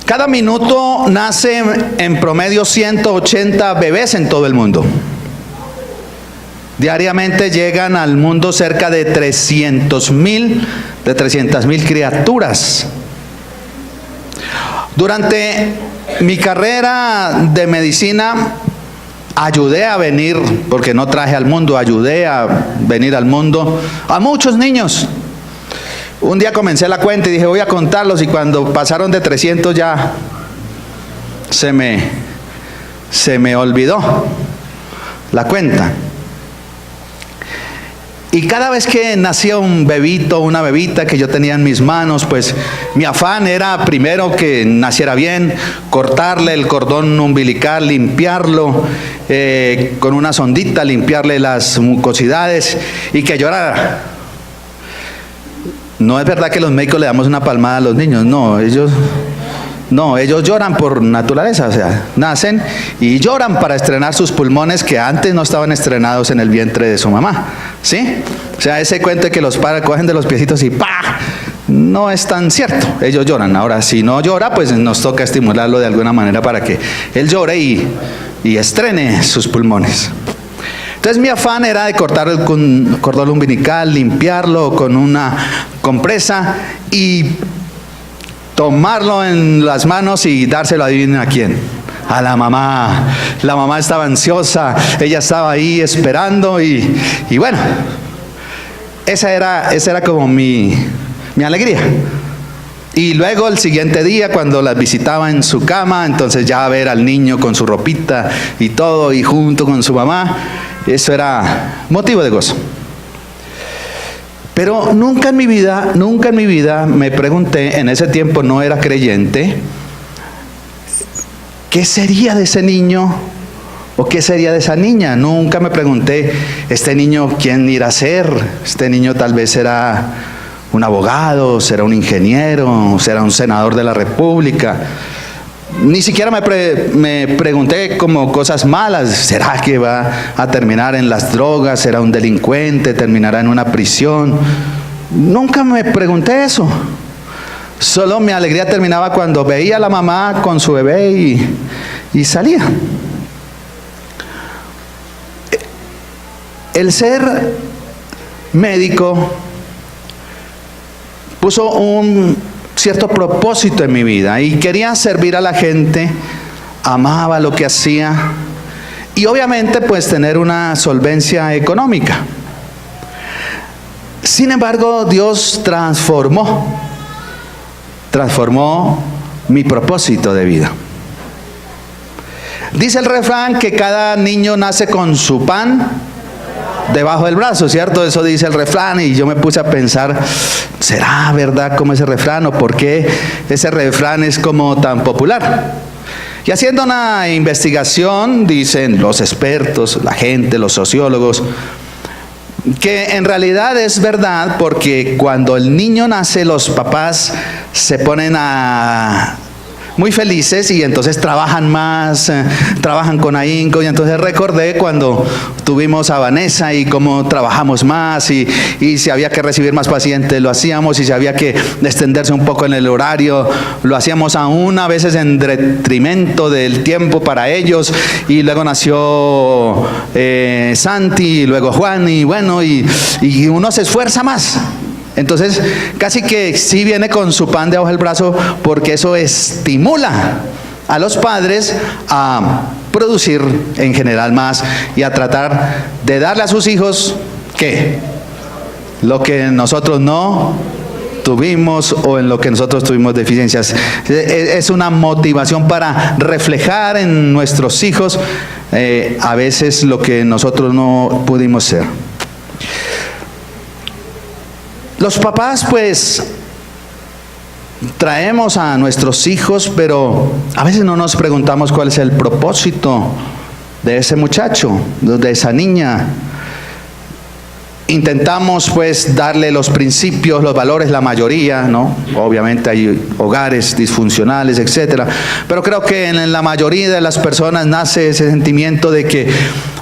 Cada minuto nacen en promedio 180 bebés en todo el mundo. Diariamente llegan al mundo cerca de 300.000 criaturas. Durante mi carrera de medicina ayudé a venir, porque no traje al mundo, ayudé a venir al mundo a muchos niños. Un día comencé la cuenta y dije voy a contarlos, y cuando pasaron de 300 ya se me olvidó la cuenta. Y cada vez que nacía un bebito, una bebita que yo tenía en mis manos, pues mi afán era primero que naciera bien, cortarle el cordón umbilical, limpiarlo con una sondita, limpiarle las mucosidades y que llorara. No es verdad que los médicos le damos una palmada a los niños, no, ellos lloran por naturaleza, o sea, nacen y lloran para estrenar sus pulmones que antes no estaban estrenados en el vientre de su mamá, ¿sí? O sea, ese cuento de que los padres cogen de los piecitos y ¡pah! No es tan cierto, ellos lloran. Ahora, si no llora, pues nos toca estimularlo de alguna manera para que él llore y estrene sus pulmones. Entonces mi afán era de cortar el cordón umbilical, limpiarlo con una compresa y tomarlo en las manos y dárselo, adivinen a quién, a la mamá. La mamá estaba ansiosa, ella estaba ahí esperando y bueno, esa era como mi alegría. Y luego el siguiente día, cuando las visitaba en su cama, entonces ya ver al niño con su ropita y todo, y junto con su mamá, eso era motivo de gozo. Pero nunca en mi vida me pregunté, en ese tiempo no era creyente, ¿qué sería de ese niño o qué sería de esa niña? Nunca me pregunté, ¿este niño quién irá a ser? Este niño tal vez será un abogado, será un ingeniero, será un senador de la República. Ni siquiera me pregunté como cosas malas. ¿Será que va a terminar en las drogas? ¿Será un delincuente? ¿Terminará en una prisión? Nunca me pregunté eso. Solo mi alegría terminaba cuando veía a la mamá con su bebé y salía. El ser médico puso un cierto propósito en mi vida y quería servir a la gente, amaba lo que hacía y obviamente pues tener una solvencia económica. Sin embargo, Dios transformó mi propósito de vida. Dice el refrán que cada niño nace con su pan debajo del brazo, ¿cierto? Eso dice el refrán, y yo me puse a pensar, ¿será verdad como ese refrán o por qué ese refrán es como tan popular? Y haciendo una investigación, dicen los expertos, la gente, los sociólogos, que en realidad es verdad, porque cuando el niño nace los papás se ponen muy felices y entonces trabajan más, trabajan con ahínco, y entonces recordé cuando tuvimos a Vanessa y cómo trabajamos más y si había que recibir más pacientes lo hacíamos, y si había que extenderse un poco en el horario lo hacíamos aún a veces en detrimento del tiempo para ellos, y luego nació Santi y luego Juan, y bueno, y uno se esfuerza más. Entonces, casi que sí viene con su pan debajo del brazo, porque eso estimula a los padres a producir en general más y a tratar de darle a sus hijos, ¿qué? Lo que nosotros no tuvimos o en lo que nosotros tuvimos deficiencias. Es una motivación para reflejar en nuestros hijos a veces lo que nosotros no pudimos ser. Los papás pues traemos a nuestros hijos, pero a veces no nos preguntamos cuál es el propósito de ese muchacho, de esa niña. intentamos pues darle los principios, los valores, la mayoría, ¿no? Obviamente hay hogares disfuncionales, etcétera, pero creo que en la mayoría de las personas nace ese sentimiento de que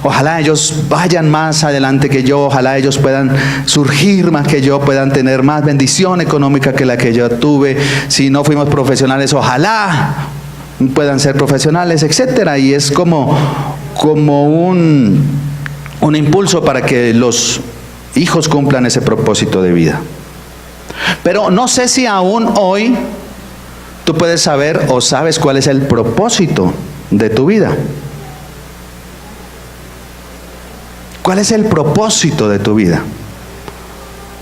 ojalá ellos vayan más adelante que yo, ojalá ellos puedan surgir más que yo, puedan tener más bendición económica que la que yo tuve. Si no fuimos profesionales, ojalá puedan ser profesionales, etcétera, y es como un impulso para que los hijos cumplan ese propósito de vida. Pero no sé si aún hoy tú puedes saber o sabes cuál es el propósito de tu vida. ¿Cuál es el propósito de tu vida?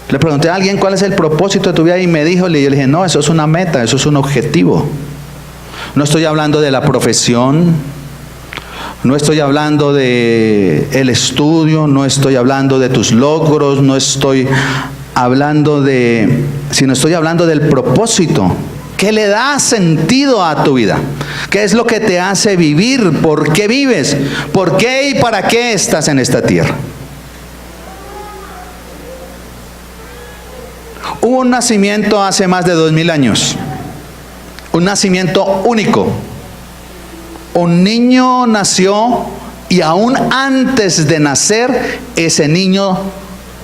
Le pregunté a alguien cuál es el propósito de tu vida y me dijo, y yo le dije, no, eso es una meta, eso es un objetivo. No estoy hablando de la profesión, no estoy hablando de el estudio, no estoy hablando de tus logros, no estoy hablando sino estoy hablando del propósito. ¿Qué le da sentido a tu vida? ¿Qué es lo que te hace vivir? ¿Por qué vives? ¿Por qué y para qué estás en esta tierra? Hubo un nacimiento hace más de 2000 años. Un nacimiento único. Un niño nació y aún antes de nacer, ese niño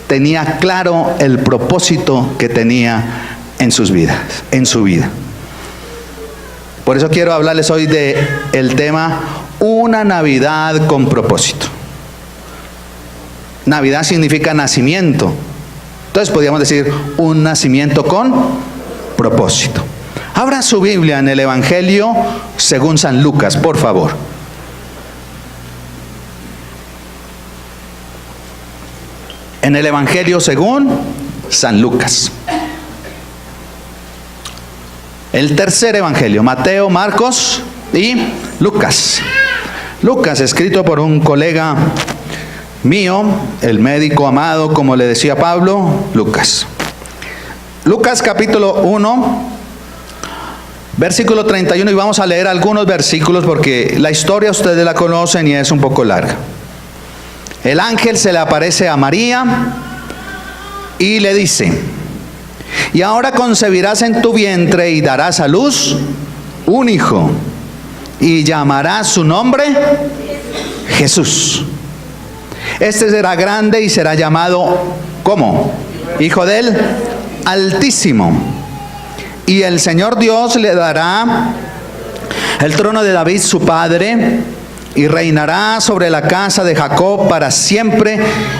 tenía claro el propósito que tenía en su vida. Por eso quiero hablarles hoy del tema una Navidad con propósito. Navidad significa nacimiento. Entonces podríamos decir un nacimiento con propósito. Abra su Biblia en el Evangelio según San Lucas, por favor. En el Evangelio según San Lucas. El tercer Evangelio, Mateo, Marcos y Lucas. Lucas, escrito por un colega mío, el médico amado, como le decía Pablo, Lucas. Lucas capítulo 1. Versículo 31, y vamos a leer algunos versículos porque la historia ustedes la conocen y es un poco larga. El ángel se le aparece a María y le dice: y ahora concebirás en tu vientre y darás a luz un hijo, y llamarás su nombre Jesús. Este será grande y será llamado, ¿cómo? Hijo del Altísimo. Y el Señor Dios le dará el trono de David su padre, y reinará sobre la casa de Jacob para siempre,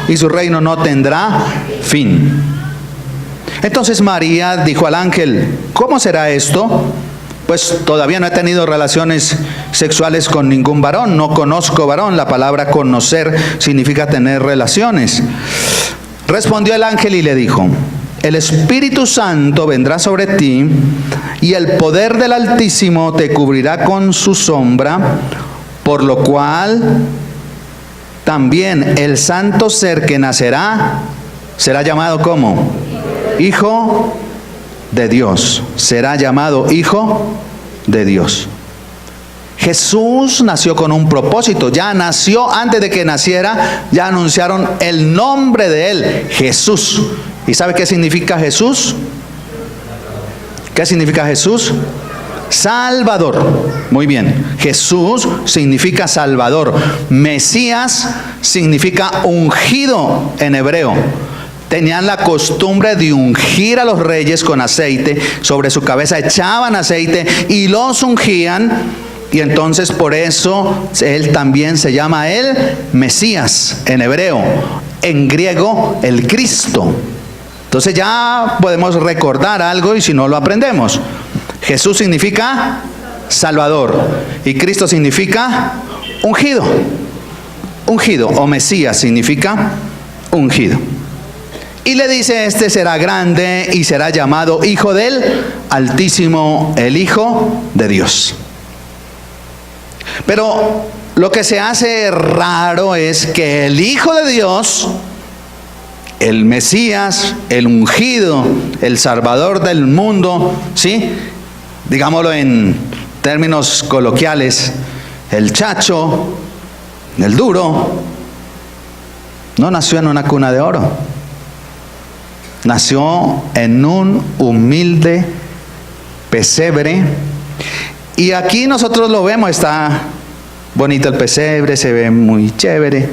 y su reino no tendrá fin. Entonces María dijo al ángel: ¿cómo será esto? Pues todavía no he tenido relaciones sexuales con ningún varón, no conozco varón. La palabra conocer significa tener relaciones. Respondió el ángel y le dijo: el Espíritu Santo vendrá sobre ti, y el poder del Altísimo te cubrirá con su sombra, por lo cual también el santo ser que nacerá será llamado ¿cómo? Hijo de Dios. Será llamado Hijo de Dios. Jesús nació con un propósito. Ya nació, antes de que naciera, ya anunciaron el nombre de él, Jesús. ¿Y sabe qué significa Jesús? ¿Qué significa Jesús? Salvador. Muy bien. Jesús significa Salvador. Mesías significa ungido en hebreo. Tenían la costumbre de ungir a los reyes con aceite. Sobre su cabeza echaban aceite y los ungían. Y entonces por eso él también se llama el Mesías en hebreo. En griego, el Cristo. Entonces ya podemos recordar algo y si no lo aprendemos. Jesús significa Salvador y Cristo significa ungido. Ungido o Mesías significa ungido. Y le dice: este será grande y será llamado Hijo del Altísimo, el Hijo de Dios. Pero lo que se hace raro es que el Hijo de Dios, el Mesías, el ungido, el Salvador del mundo, ¿sí? Digámoslo en términos coloquiales, el chacho, el duro, no nació en una cuna de oro. nació en un humilde pesebre. Y aquí nosotros lo vemos, está bonito el pesebre, se ve muy chévere,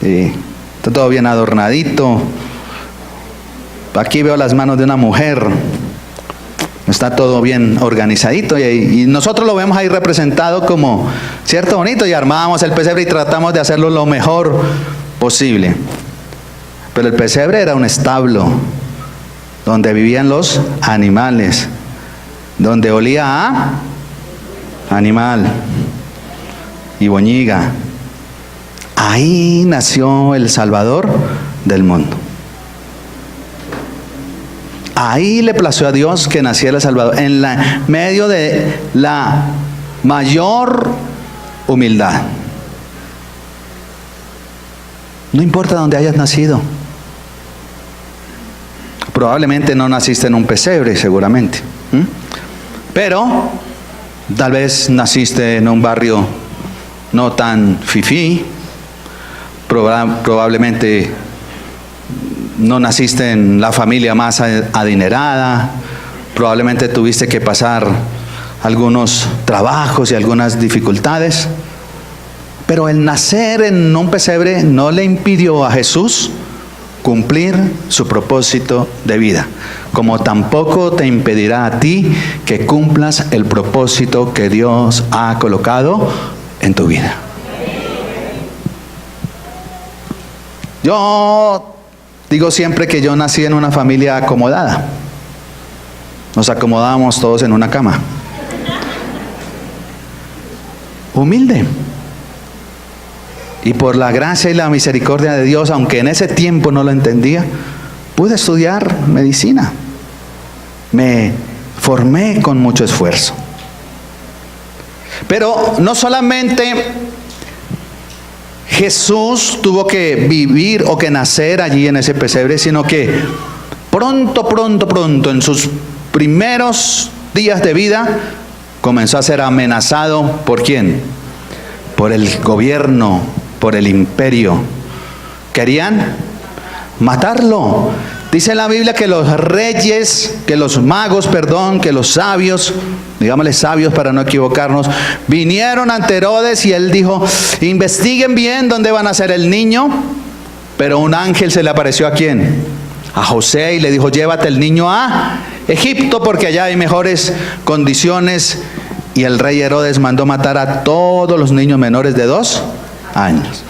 está todo bien adornadito. Aquí veo las manos de una mujer, está todo bien organizadito y nosotros lo vemos ahí representado como, cierto, bonito, y armábamos el pesebre y tratamos de hacerlo lo mejor posible. Pero el pesebre era un establo donde vivían los animales, donde olía a animal y boñiga. Ahí nació el Salvador del mundo. Ahí le plació a Dios que naciera el Salvador, en medio de la mayor humildad. No importa dónde hayas nacido. Probablemente no naciste en un pesebre, seguramente. Pero tal vez naciste en un barrio no tan fifí. Probablemente no naciste en la familia más adinerada. Probablemente tuviste que pasar algunos trabajos y algunas dificultades. Pero el nacer en un pesebre no le impidió a Jesús cumplir su propósito de vida, como tampoco te impedirá a ti que cumplas el propósito que Dios ha colocado en tu vida. Yo digo siempre que yo nací en una familia acomodada. Nos acomodábamos todos en una cama. Humilde. Y por la gracia y la misericordia de Dios, aunque en ese tiempo no lo entendía, pude estudiar medicina. Me formé con mucho esfuerzo. Pero no solamente Jesús tuvo que vivir o que nacer allí en ese pesebre, sino que pronto, en sus primeros días de vida, comenzó a ser amenazado ¿por quién? Por el gobierno, por el imperio. Querían matarlo. Dice la Biblia que los reyes, que los magos, que los sabios, digámosle sabios para no equivocarnos, vinieron ante Herodes y él dijo: investiguen bien dónde va a nacer el niño. Pero un ángel se le apareció ¿a quién? A José, y le dijo: llévate el niño a Egipto porque allá hay mejores condiciones. Y el rey Herodes mandó matar a todos los niños menores de 2 años.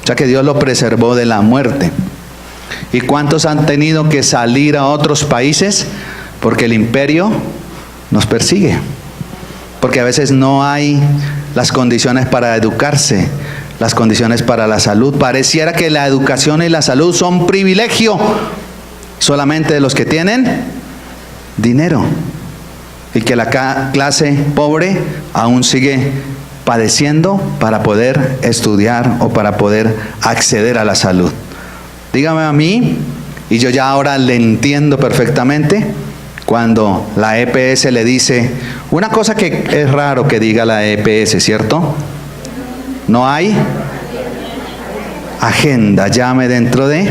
O sea que Dios lo preservó de la muerte. ¿Y cuántos han tenido que salir a otros países? Porque el imperio nos persigue. Porque a veces no hay las condiciones para educarse, las condiciones para la salud. Pareciera que la educación y la salud son privilegio solamente de los que tienen dinero. Y que la clase pobre aún sigue padeciendo para poder estudiar o para poder acceder a la salud. Dígame a mí, y yo ya ahora le entiendo perfectamente, cuando la EPS le dice, una cosa que es raro que diga la EPS, ¿cierto? No hay agenda, llame dentro de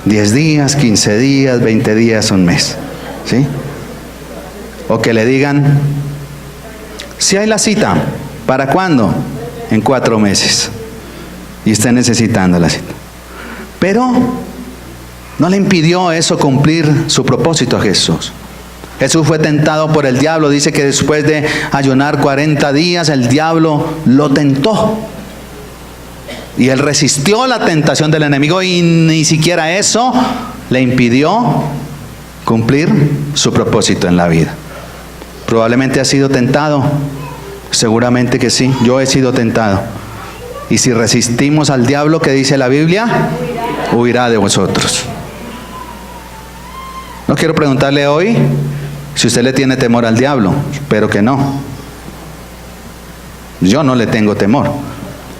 10 días, 15 días, 20 días, un mes, ¿sí? O que le digan, si hay la cita, ¿para cuándo? En 4 meses. Y esté necesitando la cita. Pero no le impidió eso cumplir su propósito a Jesús. Jesús fue tentado por el diablo. Dice que después de ayunar 40 días, el diablo lo tentó. Y él resistió la tentación del enemigo y ni siquiera eso le impidió cumplir su propósito en la vida. Probablemente ha sido tentado, seguramente que sí, yo he sido tentado. Y si resistimos al diablo, ¿qué dice la Biblia? Huirá de vosotros. No quiero preguntarle hoy si usted le tiene temor al diablo, espero que no. Yo no le tengo temor.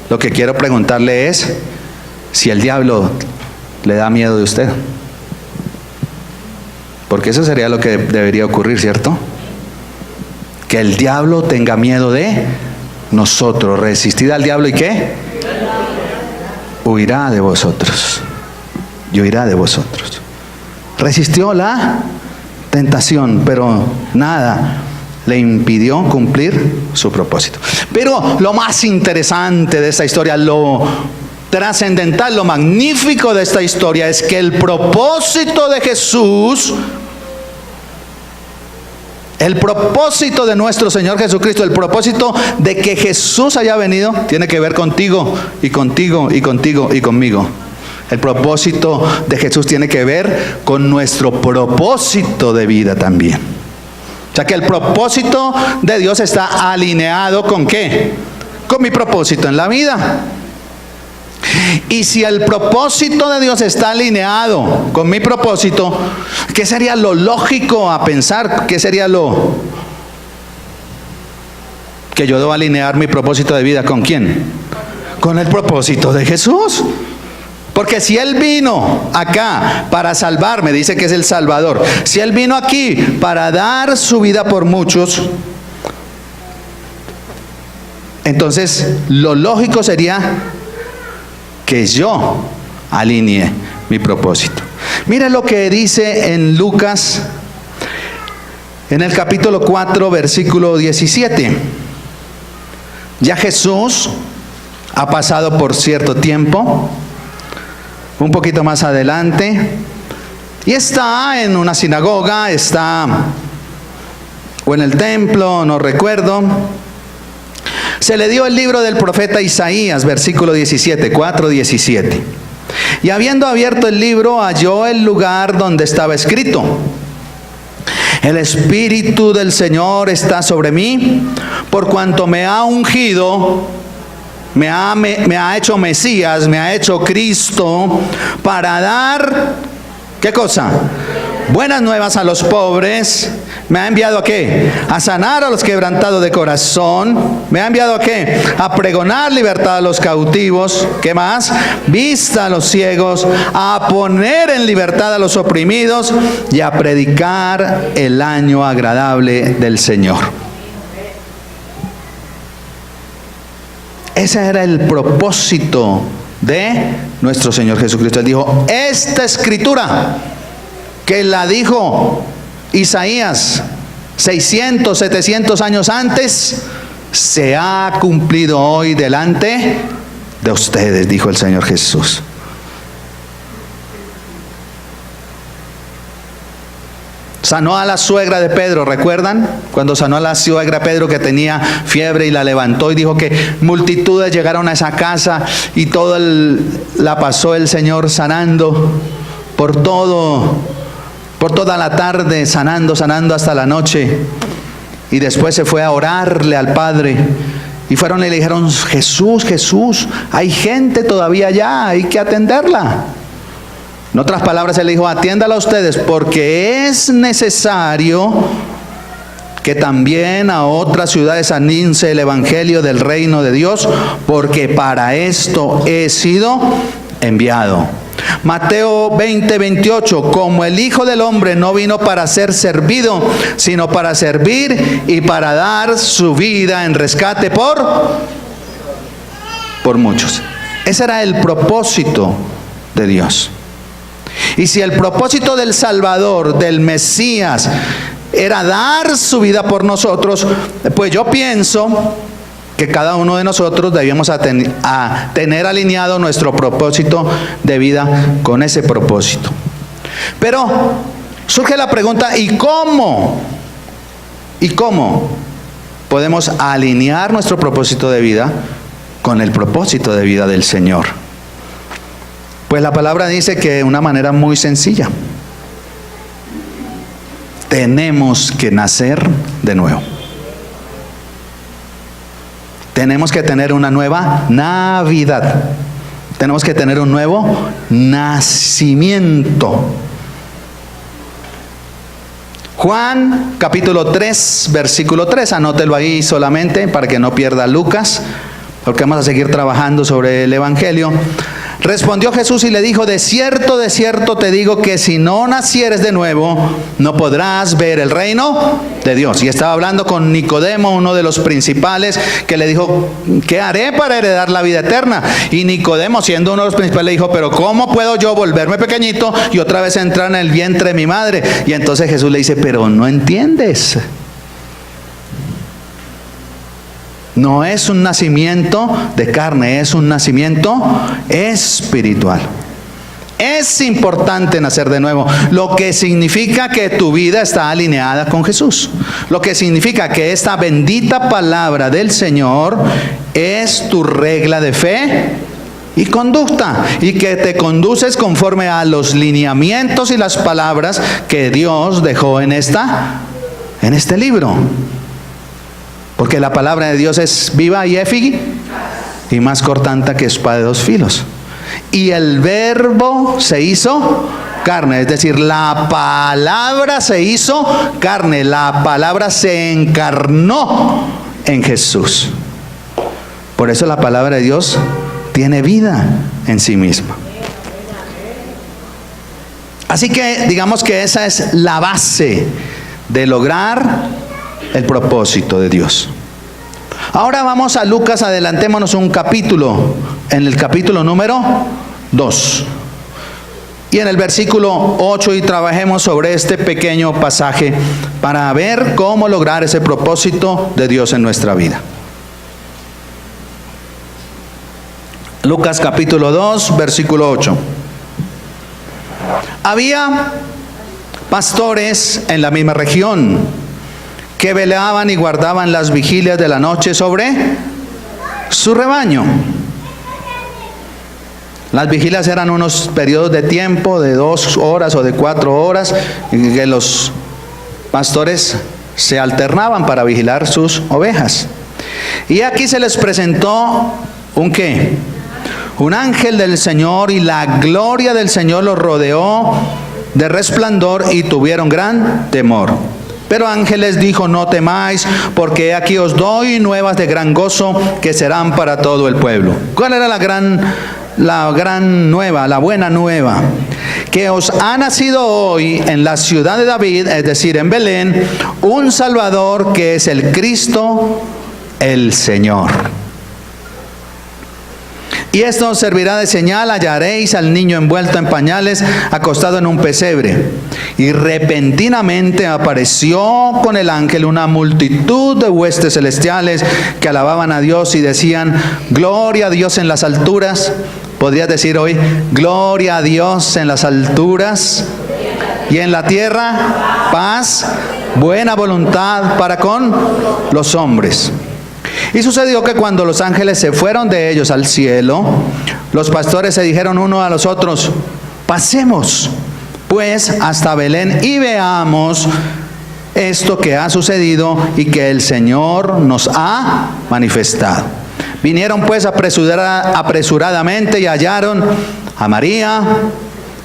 Lo que quiero preguntarle es si el diablo le da miedo de usted. Porque eso sería lo que debería ocurrir, ¿cierto? Que el diablo tenga miedo de nosotros. Resistid al diablo, ¿y qué? Huirá de vosotros. Y huirá de vosotros. Resistió la tentación, pero nada le impidió cumplir su propósito. Pero lo más interesante de esta historia, lo trascendental, lo magnífico de esta historia es que el propósito de Jesús, el propósito de nuestro Señor Jesucristo, el propósito de que Jesús haya venido, tiene que ver contigo y contigo y contigo y conmigo. El propósito de Jesús tiene que ver con nuestro propósito de vida también. O sea que el propósito de Dios está alineado ¿con qué? Con mi propósito en la vida. Y si el propósito de Dios está alineado con mi propósito, ¿qué sería lo lógico a pensar? ¿Qué sería lo que yo debo alinear mi propósito de vida? ¿Con quién? Con el propósito de Jesús. Porque si Él vino acá para salvarme, dice que es el Salvador. Si Él vino aquí para dar su vida por muchos, entonces lo lógico sería que yo alinee mi propósito. Mire lo que dice en Lucas, en el capítulo 4, versículo 17. Ya Jesús ha pasado por cierto tiempo, un poquito más adelante, y está en una sinagoga, está o en el templo, no recuerdo. Se le dio el libro del profeta Isaías, versículo 17, 4:17. Y habiendo abierto el libro, halló el lugar donde estaba escrito: el Espíritu del Señor está sobre mí, por cuanto me ha ungido, me ha hecho Mesías, me ha hecho Cristo, para dar, ¿qué cosa? Buenas nuevas a los pobres. ¿Me ha enviado a qué? A sanar a los quebrantados de corazón. ¿Me ha enviado a qué? A pregonar libertad a los cautivos. ¿Qué más? Vista a los ciegos, a poner en libertad a los oprimidos y a predicar el año agradable del Señor. Ese era el propósito de nuestro Señor Jesucristo. Él dijo, esta escritura que la dijo Isaías 600, 700 años antes, se ha cumplido hoy delante de ustedes, dijo el Señor Jesús. Sanó a la suegra de Pedro, ¿recuerdan? Cuando sanó a la suegra de Pedro que tenía fiebre y la levantó y dijo que multitudes llegaron a esa casa y la pasó el Señor sanando por toda la tarde, sanando hasta la noche. Y después se fue a orarle al Padre. Y fueron y le dijeron, Jesús, hay gente todavía allá, hay que atenderla. En otras palabras, él dijo, atiéndala ustedes, porque es necesario que también a otras ciudades anuncie el evangelio del reino de Dios, porque para esto he sido enviado. Mateo 20:28, como el Hijo del Hombre no vino para ser servido, sino para servir y para dar su vida en rescate por muchos. Ese era el propósito de Dios. Y si el propósito del Salvador, del Mesías, era dar su vida por nosotros, pues yo pienso que cada uno de nosotros debíamos tener alineado nuestro propósito de vida con ese propósito. Pero surge la pregunta, ¿y cómo? ¿Y cómo podemos alinear nuestro propósito de vida con el propósito de vida del Señor? Pues la palabra dice que de una manera muy sencilla. Tenemos que nacer de nuevo. Tenemos que tener una nueva Navidad. Tenemos que tener un nuevo nacimiento. Juan capítulo 3, versículo 3. Anótelo ahí solamente para que no pierda Lucas, porque vamos a seguir trabajando sobre el Evangelio. Respondió Jesús y le dijo: de cierto te digo que si no nacieres de nuevo, no podrás ver el reino de Dios. Y estaba hablando con Nicodemo, uno de los principales, que le dijo: ¿qué haré para heredar la vida eterna? Y Nicodemo, siendo uno de los principales, le dijo: pero ¿cómo puedo yo volverme pequeñito y otra vez entrar en el vientre de mi madre? Y entonces Jesús le dice: pero no entiendes. No es un nacimiento de carne, es un nacimiento espiritual. Es importante nacer de nuevo, lo que significa que tu vida está alineada con Jesús. Lo que significa que esta bendita palabra del Señor es tu regla de fe y conducta, y que te conduces conforme a los lineamientos y las palabras que Dios dejó en este libro. Porque la palabra de Dios es viva y eficaz y más cortante que espada de dos filos. Y el verbo se hizo carne, es decir, la palabra se hizo carne, la palabra se encarnó en Jesús. Por eso la palabra de Dios tiene vida en sí misma. Así que digamos que esa es la base de lograr el propósito de Dios. Ahora vamos a Lucas, adelantémonos un capítulo, en el capítulo número 2. Y en el versículo 8, y trabajemos sobre este pequeño pasaje para ver cómo lograr ese propósito de Dios en nuestra vida. Lucas capítulo 2, versículo 8. Había pastores en la misma región que velaban y guardaban las vigilias de la noche sobre su rebaño. Las vigilias eran unos periodos de tiempo de 2 horas o de 4 horas, en que los pastores se alternaban para vigilar sus ovejas. Y aquí se les presentó ¿un qué? Un ángel del Señor, y la gloria del Señor los rodeó de resplandor y tuvieron gran temor. Pero ángel les dijo: no temáis, porque aquí os doy nuevas de gran gozo, que serán para todo el pueblo. ¿Cuál era la gran nueva, la buena nueva? Que os ha nacido hoy en la ciudad de David, es decir, en Belén, un Salvador, que es el Cristo, el Señor. Y esto os servirá de señal: hallaréis al niño envuelto en pañales, acostado en un pesebre. Y repentinamente apareció con el ángel una multitud de huestes celestiales que alababan a Dios y decían: gloria a Dios en las alturas. Podrías decir hoy: gloria a Dios en las alturas, y en la tierra paz, buena voluntad para con los hombres. Y sucedió que cuando los ángeles se fueron de ellos al cielo, los pastores se dijeron unos a los otros: pasemos pues hasta Belén y veamos esto que ha sucedido y que el Señor nos ha manifestado. Vinieron pues apresuradamente y hallaron a María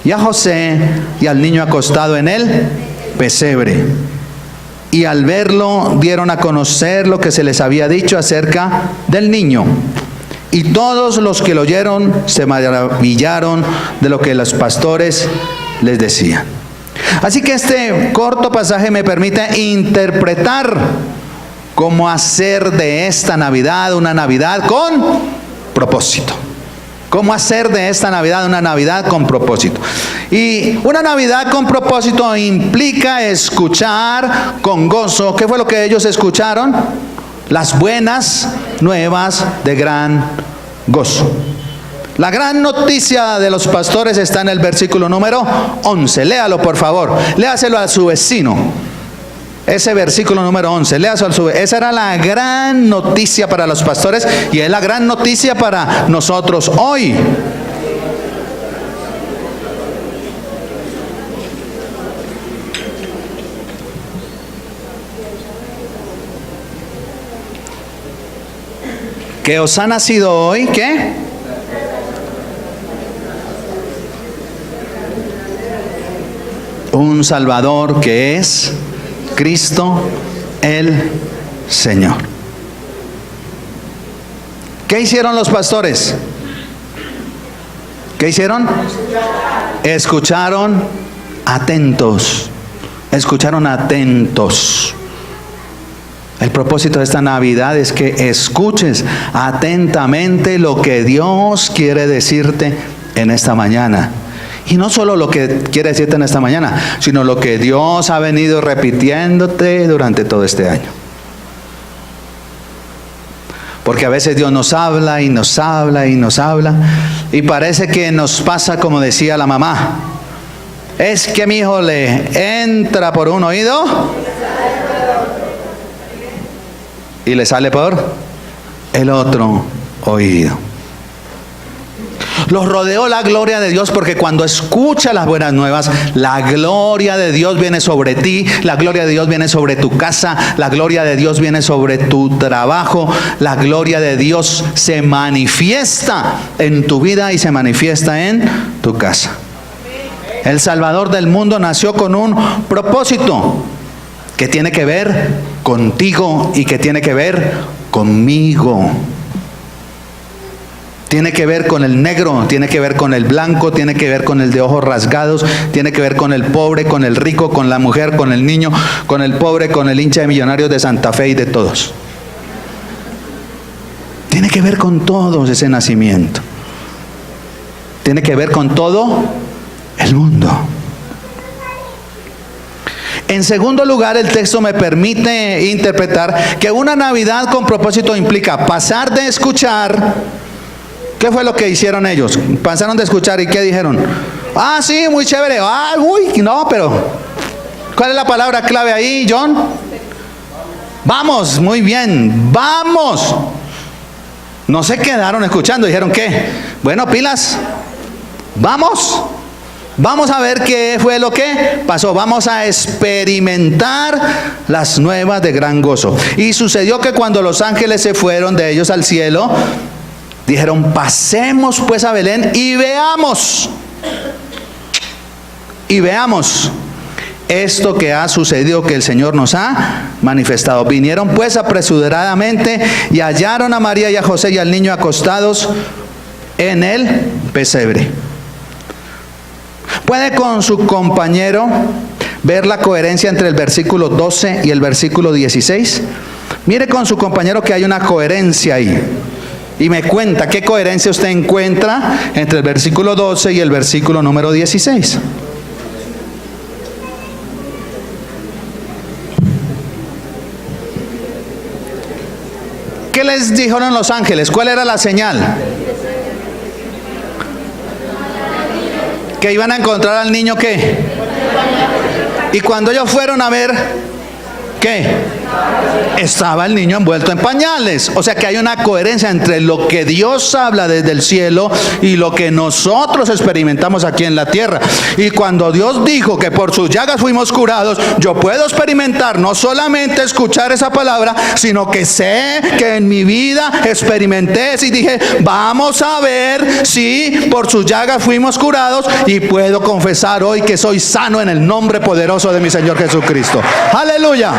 y a José y al niño acostado en el pesebre. Y al verlo dieron a conocer lo que se les había dicho acerca del niño. Y todos los que lo oyeron se maravillaron de lo que los pastores les decían. Así que este corto pasaje me permite interpretar cómo hacer de esta Navidad una Navidad con propósito. Cómo hacer de esta Navidad una Navidad con propósito. Y una Navidad con propósito implica escuchar con gozo. ¿Qué fue lo que ellos escucharon? Las buenas nuevas de gran gozo. La gran noticia de los pastores está en el versículo número 11. Léalo, por favor. Léaselo a su vecino. Ese versículo número 11. Léaselo a su vecino. Esa era la gran noticia para los pastores y es la gran noticia para nosotros hoy. Que os ha nacido hoy, ¿qué? Un Salvador, que es Cristo el Señor. ¿Qué hicieron los pastores? ¿Qué hicieron? Escucharon atentos. Escucharon atentos. El propósito de esta Navidad es que escuches atentamente lo que Dios quiere decirte en esta mañana. Y no solo lo que quiere decirte en esta mañana, sino lo que Dios ha venido repitiéndote durante todo este año. Porque a veces Dios nos habla y nos habla y nos habla, y parece que nos pasa como decía la mamá. Es que mi hijo le entra por un oído y le sale por el otro oído. Los rodeó la gloria de Dios, porque cuando escuchas las buenas nuevas, la gloria de Dios viene sobre ti, la gloria de Dios viene sobre tu casa, la gloria de Dios viene sobre tu trabajo, la gloria de Dios se manifiesta en tu vida y se manifiesta en tu casa. El Salvador del mundo nació con un propósito que tiene que ver contigo y que tiene que ver conmigo. Tiene que ver con el negro, tiene que ver con el blanco, tiene que ver con el de ojos rasgados, tiene que ver con el pobre, con el rico, con la mujer, con el niño, con el pobre, con el hincha de Millonarios de Santa Fe y de todos. Tiene que ver con todos ese nacimiento. Tiene que ver con todo el mundo. En segundo lugar, el texto me permite interpretar que una Navidad con propósito implica pasar de escuchar. ¿Qué fue lo que hicieron ellos? Pasaron de escuchar y ¿qué dijeron? Ah, sí, muy chévere. Ah, uy, no, pero ¿cuál es la palabra clave ahí, John? Vamos, muy bien, vamos. No se quedaron escuchando, dijeron ¿qué? Bueno, pilas, vamos. Vamos a ver qué fue lo que pasó. Vamos a experimentar las nuevas de gran gozo. Y sucedió que cuando los ángeles se fueron de ellos al cielo, dijeron: pasemos pues a Belén y veamos esto que ha sucedido, que el Señor nos ha manifestado. Vinieron pues apresuradamente y hallaron a María y a José y al niño acostados en el pesebre. ¿Puede con su compañero ver la coherencia entre el versículo 12 y el versículo 16? Mire con su compañero que hay una coherencia ahí. Y me cuenta qué coherencia usted encuentra entre el versículo 12 y el versículo número 16. ¿Qué les dijeron los ángeles? ¿Cuál era la señal? Que iban a encontrar al niño, ¿qué? Y cuando ellos fueron a ver, ¿qué? Estaba el niño envuelto en pañales. O sea que hay una coherencia entre lo que Dios habla desde el cielo y lo que nosotros experimentamos aquí en la tierra. Y cuando Dios dijo que por sus llagas fuimos curados, yo puedo experimentar, no solamente escuchar esa palabra, sino que sé que en mi vida experimenté eso y dije: vamos a ver si por sus llagas fuimos curados, y puedo confesar hoy que soy sano en el nombre poderoso de mi Señor Jesucristo. ¡Aleluya!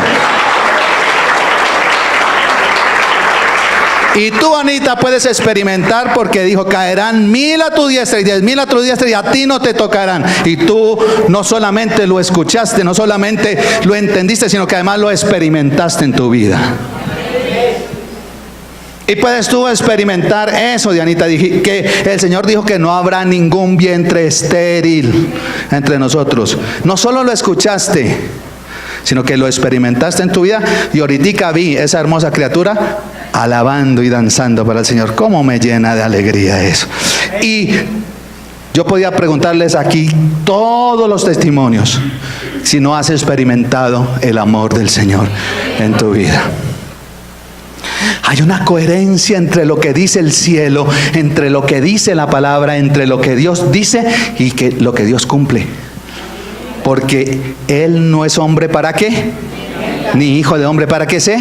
Y tú, Anita, puedes experimentar, porque dijo: caerán 1000 a tu diestra y 10,000 a tu diestra, y a ti no te tocarán. Y tú no solamente lo escuchaste, no solamente lo entendiste, sino que además lo experimentaste en tu vida. Y puedes tú experimentar eso, Dianita, que el Señor dijo que no habrá ningún vientre estéril entre nosotros. No solo lo escuchaste, sino que lo experimentaste en tu vida. Y ahorita vi esa hermosa criatura alabando y danzando para el Señor. ¿Cómo me llena de alegría eso? Y yo podía preguntarles aquí todos los testimonios, si no has experimentado el amor del Señor en tu vida. Hay una coherencia entre lo que dice el cielo, entre lo que dice la palabra, entre lo que Dios dice y lo que Dios cumple. Porque Él no es hombre para qué, ni hijo de hombre para que se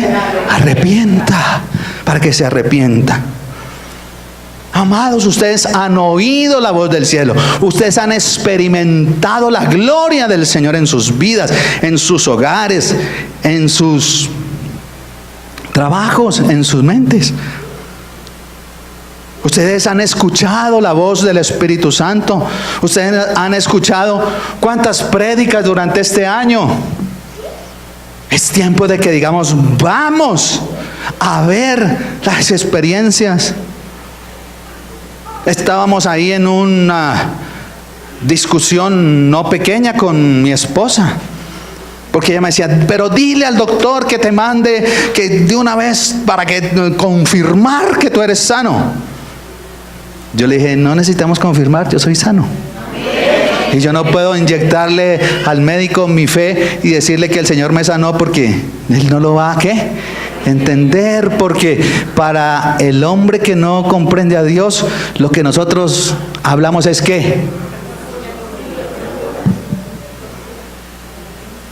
arrepienta, para que se arrepienta. Amados, ustedes han oído la voz del cielo, ustedes han experimentado la gloria del Señor en sus vidas, en sus hogares, en sus trabajos, en sus mentes. Ustedes han escuchado la voz del Espíritu Santo. Ustedes han escuchado cuántas prédicas durante este año. Es tiempo de que digamos, vamos a ver las experiencias. Estábamos ahí en una discusión no pequeña con mi esposa, porque ella me decía, pero dile al doctor que te mande que de una vez para que confirmar que tú eres sano. Yo le dije, no necesitamos confirmar, yo soy sano. Y yo no puedo inyectarle al médico mi fe y decirle que el Señor me sanó, porque él no lo va a ¿qué? Entender, porque para el hombre que no comprende a Dios, lo que nosotros hablamos es ¿qué?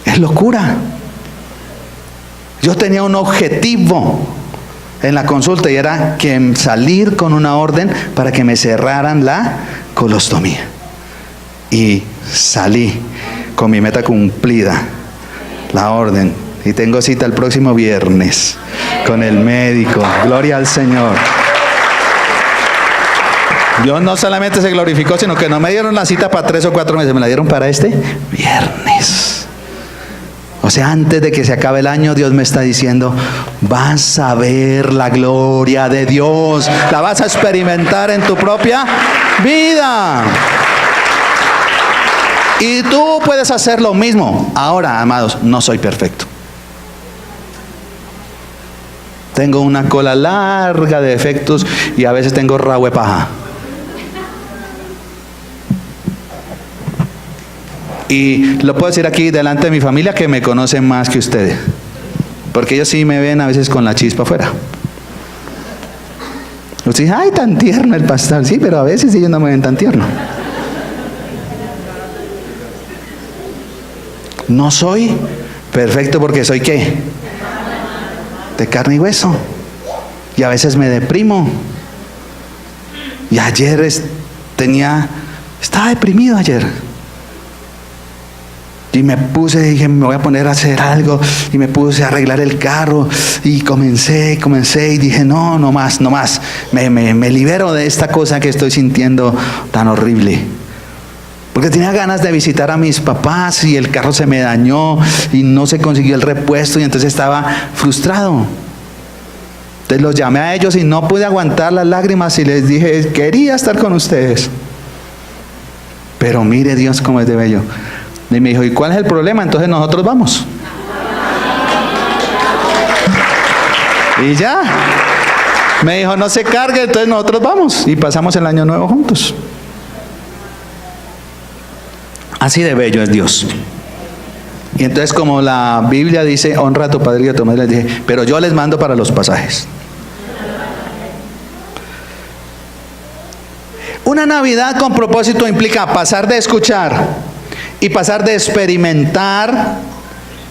Es locura. Yo tenía un objetivo en la consulta y era que salir con una orden para que me cerraran la colostomía. Y salí con mi meta cumplida, la orden. Y tengo cita el próximo viernes con el médico. Gloria al Señor. Dios no solamente se glorificó, sino que no me dieron la cita para 3 o 4 meses, me la dieron para este viernes. O sea, antes de que se acabe el año, Dios me está diciendo, vas a ver la gloria de Dios, la vas a experimentar en tu propia vida. Y tú puedes hacer lo mismo. Ahora, amados, no soy perfecto. Tengo una cola larga de defectos y a veces tengo rabo de paja. Y lo puedo decir aquí delante de mi familia, que me conocen más que ustedes, porque ellos sí me ven a veces con la chispa afuera. Ustedes dicen, ay, tan tierno el pastor. Sí, pero a veces ellos no me ven tan tierno. No soy perfecto porque soy ¿qué? De carne y hueso. Y a veces me deprimo. Y ayer estaba deprimido ayer. Y me dije, me voy a poner a hacer algo. Y me puse a arreglar el carro. Y comencé y dije, no más. Me libero de esta cosa que estoy sintiendo tan horrible. Porque tenía ganas de visitar a mis papás y el carro se me dañó y no se consiguió el repuesto y entonces estaba frustrado. Entonces los llamé a ellos y no pude aguantar las lágrimas y les dije, quería estar con ustedes. Pero mire Dios cómo es de bello. Y me dijo, ¿y cuál es el problema? Entonces nosotros vamos. Y ya. Me dijo, no se cargue, entonces nosotros vamos. Y pasamos el año nuevo juntos. Así de bello es Dios. Y entonces, como la Biblia dice, honra a tu padre y a tu madre, les dije, pero yo les mando para los pasajes. Una Navidad con propósito implica pasar de escuchar y pasar de experimentar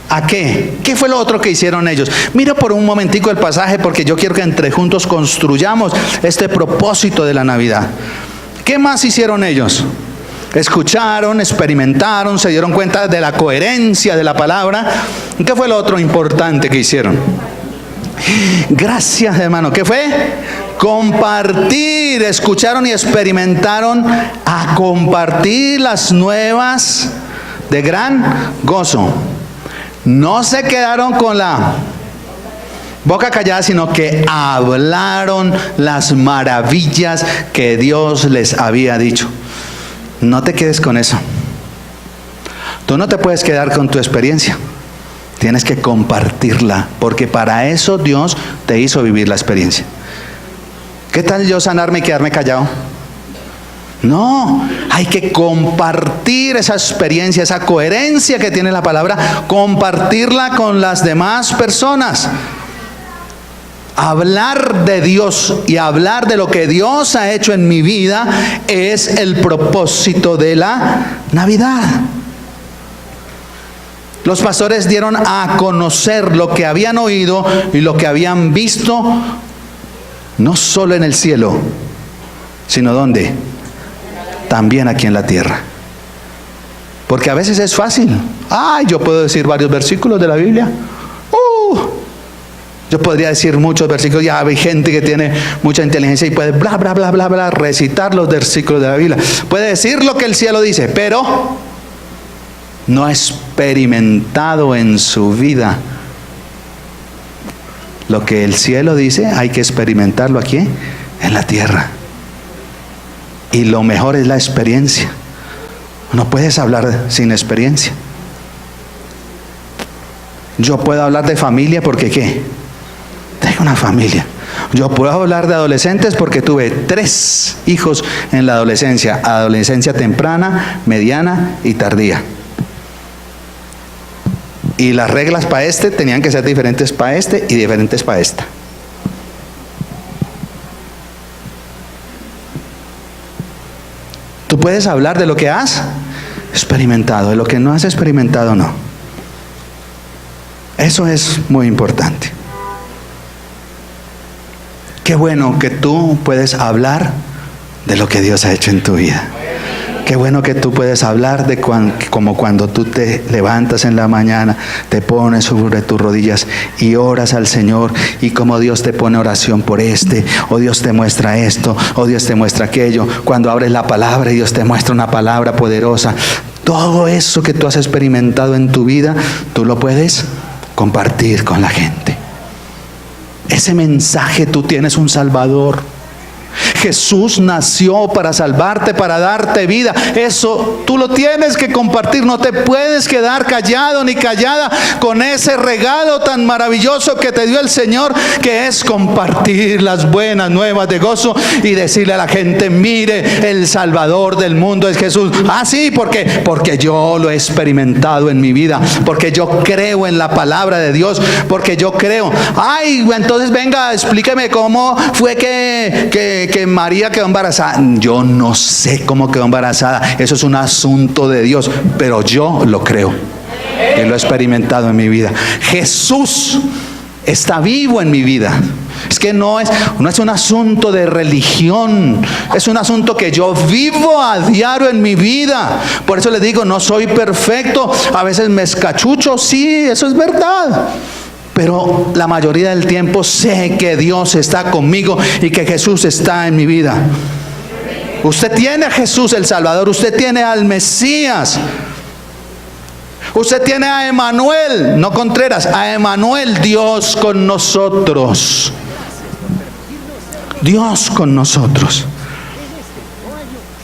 ¿a qué? ¿Qué fue lo otro que hicieron ellos? Mira por un momentico el pasaje, porque yo quiero que entre juntos construyamos este propósito de la Navidad. ¿Qué más hicieron ellos? Escucharon, experimentaron, se dieron cuenta de la coherencia de la palabra. ¿Qué fue lo otro importante que hicieron? Gracias, hermano. ¿Qué fue? Compartir. Escucharon y experimentaron a compartir las nuevas de gran gozo. No se quedaron con la boca callada, sino que hablaron las maravillas que Dios les había dicho. No te quedes con eso. Tú no te puedes quedar con tu experiencia. Tienes que compartirla, porque para eso Dios te hizo vivir la experiencia. ¿Qué tal yo sanarme y quedarme callado? No, hay que compartir esa experiencia, esa coherencia que tiene la palabra, compartirla con las demás personas. Hablar de Dios y hablar de lo que Dios ha hecho en mi vida es el propósito de la Navidad. Los pastores dieron a conocer lo que habían oído y lo que habían visto, no solo en el cielo, sino ¿dónde? También aquí en la tierra. Porque a veces es fácil. Yo puedo decir varios versículos de la Biblia. Yo podría decir muchos versículos, ya hay gente que tiene mucha inteligencia y puede bla, bla, bla, bla, bla, recitar los versículos de la Biblia. Puede decir lo que el cielo dice, pero no ha experimentado en su vida lo que el cielo dice. Hay que experimentarlo aquí en la tierra. Y lo mejor es la experiencia. No puedes hablar sin experiencia. Yo puedo hablar de familia porque ¿qué? Tengo una familia. Yo puedo hablar de adolescentes porque tuve 3 hijos en la adolescencia temprana, mediana y tardía. Y las reglas para este tenían que ser diferentes para este y diferentes para esta. Tú puedes hablar de lo que has experimentado, de lo que no has experimentado no. Eso es muy importante. Qué bueno que tú puedes hablar de lo que Dios ha hecho en tu vida. Qué bueno que tú puedes hablar de como cuando tú te levantas en la mañana, te pones sobre tus rodillas y oras al Señor, y como Dios te pone oración por o Dios te muestra esto, o Dios te muestra aquello. Cuando abres la palabra y Dios te muestra una palabra poderosa. Todo eso que tú has experimentado en tu vida, tú lo puedes compartir con la gente. Ese mensaje, tú tienes un Salvador. Jesús nació para salvarte, para darte vida. Eso tú lo tienes que compartir. No te puedes quedar callado ni callada con ese regalo tan maravilloso que te dio el Señor, que es compartir las buenas nuevas de gozo y decirle a la gente: mire, el Salvador del mundo es Jesús. Ah, sí, porque yo lo he experimentado en mi vida, porque yo creo en la palabra de Dios, porque yo creo. Ay, entonces venga, explíqueme cómo fue que María quedó embarazada. Yo no sé cómo quedó embarazada. Eso es un asunto de Dios, pero yo lo creo. Que lo he experimentado en mi vida. Jesús está vivo en mi vida. Es que no es un asunto de religión. Es un asunto que yo vivo a diario en mi vida. Por eso les digo, no soy perfecto. A veces me escachucho. Sí, eso es verdad. Pero la mayoría del tiempo sé que Dios está conmigo y que Jesús está en mi vida. Usted tiene a Jesús el Salvador. Usted tiene al Mesías. Usted tiene a Emanuel, no Contreras, a Emanuel, Dios con nosotros. Dios con nosotros.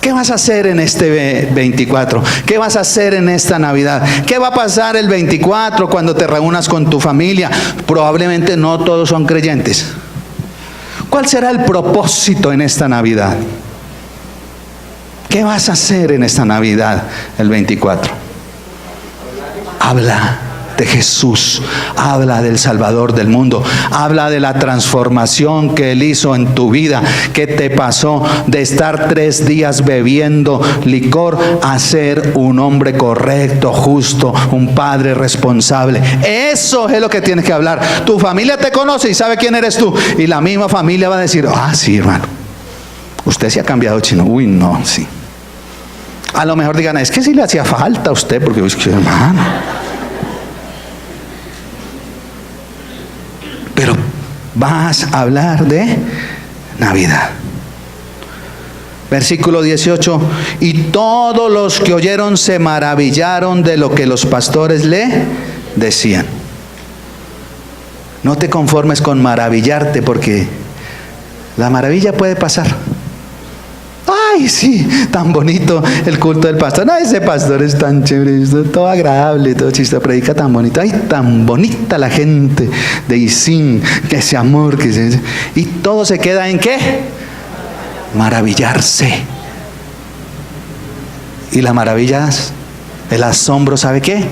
¿Qué vas a hacer en este 24? ¿Qué vas a hacer en esta Navidad? ¿Qué va a pasar el 24 cuando te reúnas con tu familia? Probablemente no todos son creyentes. ¿Cuál será el propósito en esta Navidad? ¿Qué vas a hacer en esta Navidad el 24? Habla de Jesús, habla del Salvador del mundo, habla de la transformación que Él hizo en tu vida. ¿Qué te pasó de estar 3 días bebiendo licor a ser un hombre correcto, justo, un padre responsable? Eso es lo que tienes que hablar. Tu familia te conoce y sabe quién eres tú, y la misma familia va a decir: ah, sí, hermano, usted se ha cambiado, chino. Uy, no, sí. A lo mejor digan: es que sí le hacía falta a usted, porque es que, hermano. Pero vas a hablar de Navidad. Versículo 18: y todos los que oyeron se maravillaron de lo que los pastores le decían. No te conformes con maravillarte, porque la maravilla puede pasar. Ay, sí, tan bonito el culto del pastor. No, ese pastor es tan chévere, todo agradable, todo chiste, predica tan bonito. Ay, tan bonita la gente de Isín, que ese amor, y todo se queda en ¿qué? Maravillarse. Y las maravillas, el asombro, ¿sabe qué?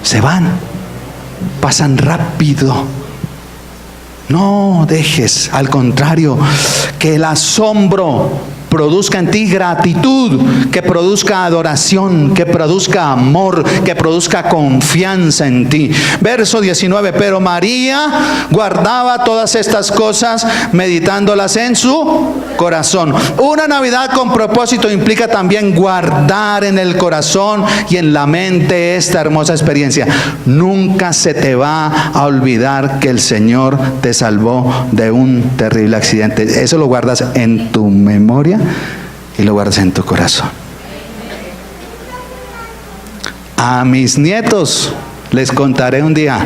Se van, pasan rápido. No dejes, al contrario, que el asombro produzca en ti gratitud, que produzca adoración, que produzca amor, que produzca confianza en ti. Verso 19, pero María guardaba todas estas cosas, meditándolas en su corazón. Una Navidad con propósito implica también guardar en el corazón y en la mente esta hermosa experiencia. Nunca se te va a olvidar que el Señor te salvó de un terrible accidente. Eso lo guardas en tu memoria y lo guardas en tu corazón. A mis nietos les contaré un día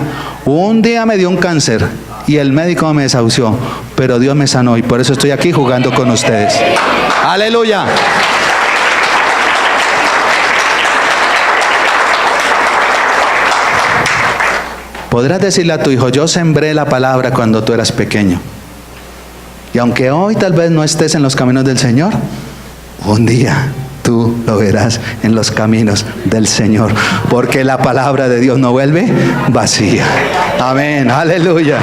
me dio un cáncer y el médico me desahució, pero Dios me sanó y por eso estoy aquí jugando con ustedes. Aleluya. Podrás decirle a tu hijo: yo sembré la palabra cuando tú eras pequeño. Y aunque hoy tal vez no estés en los caminos del Señor, un día tú lo verás en los caminos del Señor, porque la palabra de Dios no vuelve vacía. Amén, aleluya,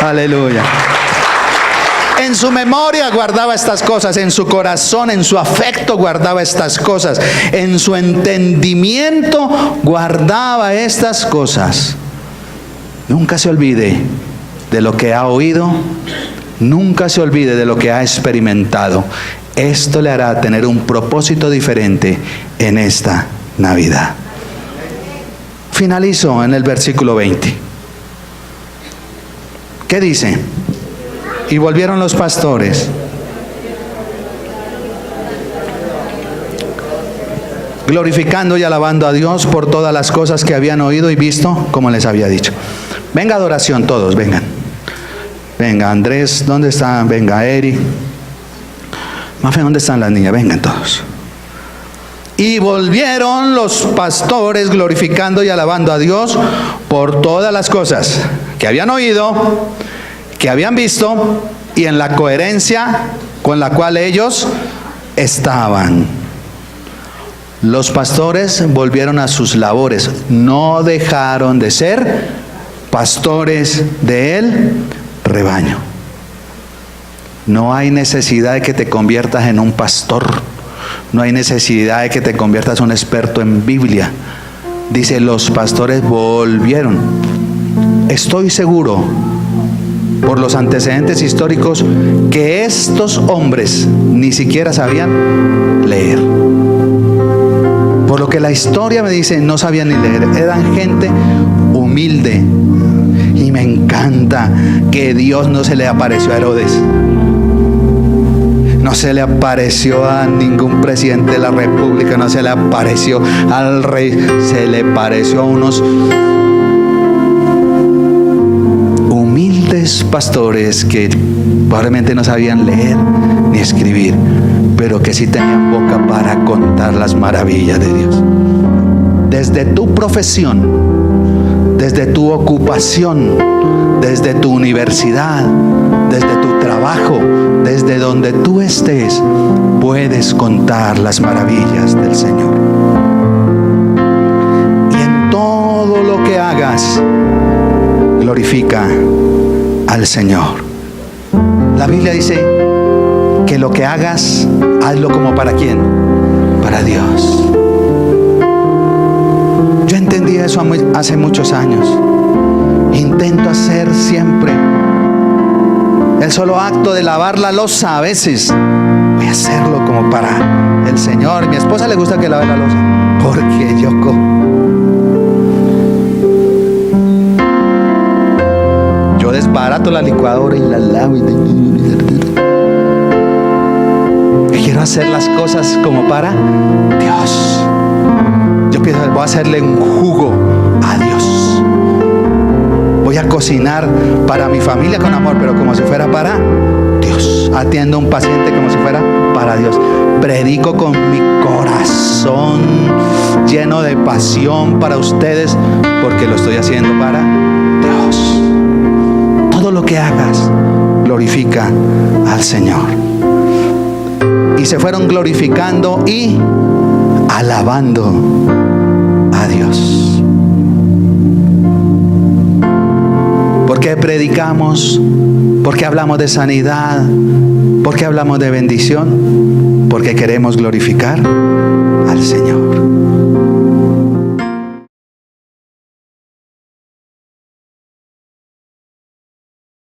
aleluya. En su memoria guardaba estas cosas, en su corazón, en su afecto guardaba estas cosas, en su entendimiento guardaba estas cosas. Nunca se olvide de lo que ha oído, nunca se olvide de lo que ha experimentado. Esto le hará tener un propósito diferente en esta Navidad. Finalizo en el versículo 20. ¿Qué dice? Y volvieron los pastores, glorificando y alabando a Dios por todas las cosas que habían oído y visto, como les había dicho. Venga, adoración, todos, vengan. Venga, Andrés, ¿dónde están? Venga, Eri. Mafe, ¿dónde están las niñas? Vengan todos. Y volvieron los pastores glorificando y alabando a Dios por todas las cosas que habían oído, que habían visto y en la coherencia con la cual ellos estaban. Los pastores volvieron a sus labores, no dejaron de ser pastores del rebaño. No hay necesidad de que te conviertas en un pastor. No hay necesidad de que te conviertas en un experto en Biblia. Dice, los pastores volvieron. Estoy seguro, por los antecedentes históricos, que estos hombres ni siquiera sabían leer. Por lo que la historia me dice, no sabían ni leer. Eran gente humilde. Y me encanta que Dios no se le apareció a Herodes. No se le apareció a ningún presidente de la república, no se le apareció al rey, se le apareció a unos humildes pastores que probablemente no sabían leer ni escribir, pero que sí tenían boca para contar las maravillas de Dios. Desde tu profesión, desde tu ocupación, desde tu universidad, desde tu trabajo, desde donde tú estés, puedes contar las maravillas del Señor. Y en todo lo que hagas, glorifica al Señor. La Biblia dice que lo que hagas, hazlo como para ¿quién? Para Dios. Yo entendí eso hace muchos años. Intento hacer siempre el solo acto de lavar la loza. A veces voy a hacerlo como para el Señor. Mi esposa le gusta que lave la loza porque yo desbarato la licuadora y la lavo. Quiero hacer las cosas como para Dios. Yo pienso, voy a hacerle un jugo a Dios. Voy a cocinar para mi familia con amor, pero como si fuera para Dios. Atiendo a un paciente como si fuera para Dios. Predico con mi corazón lleno de pasión para ustedes, porque lo estoy haciendo para Dios. Todo lo que hagas, glorifica al Señor. Y se fueron glorificando y alabando a Dios. ¿Por qué predicamos? ¿Por qué hablamos de sanidad? ¿Por qué hablamos de bendición? porque queremos glorificar al Señor.